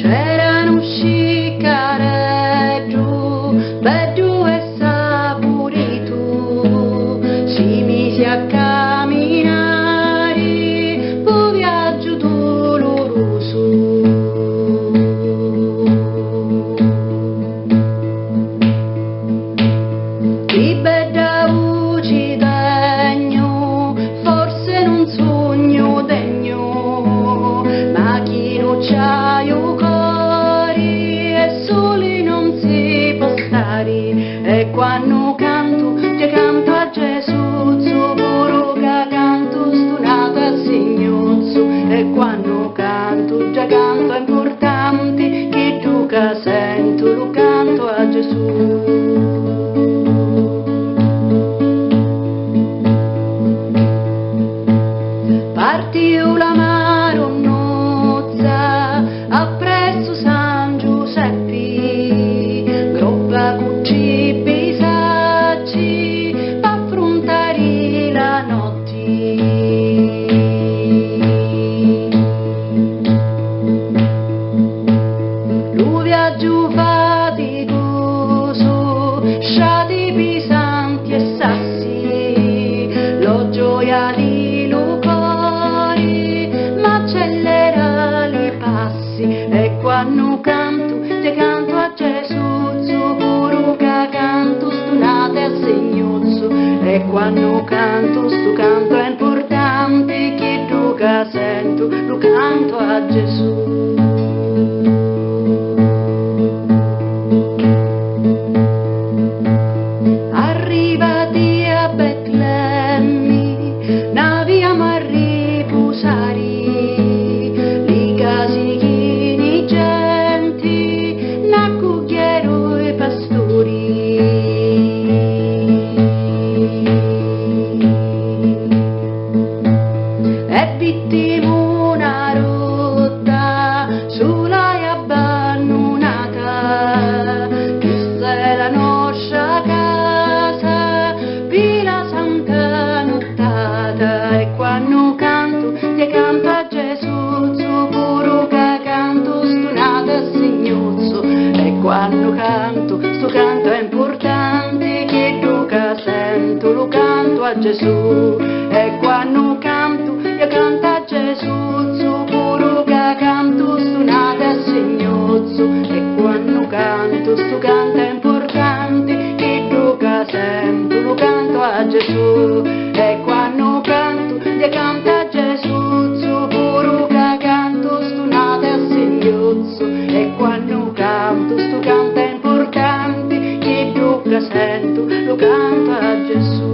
C'erano sciccareggiu, bello e saporito, si mise a camminare, po' viaggio doloroso. Di bella voce degno, forse non sogno degno, ma chi non c'ha io cori e soli non si può stare. E quando canto, ti canto a Gesù, puro che canto stonato a Signozzo. E quando canto, già canto è importante, che tu che sento, lo canto a Gesù. Partiu la maronnozza appresso San Giuseppe, groppa cucci bisacci affrontare la notte. Lo viaggio faticoso, sciati pesanti e sassi, lo gioia di accelera li passi. E quando canto, ti canto a Gesù, puro che canto stonate a Signozzo. E quando canto, sto canto è importante, che tu che sento, lo canto a Gesù. Arrivati a Betlemme, naviamo a riposare, una rotta sulla abbandonata, questa è la nostra casa, Villa Santa nottata. E quando canto, ti canto a Gesù, puro che canto stonato a Signozzo. E quando canto, sto canto è importante, che tu che sento, lo canto a Gesù. E quando canto, io canto a Gesù, puro che canto stonato a Signozzo. E quando canto, sto canto è importante, che tu che sento, lo canto a Gesù. E quando canto, io canto a Gesù, puro che canto stonato a Signozzo. E quando canto, sto canto è importante, che tu che sento, lo canto a Gesù.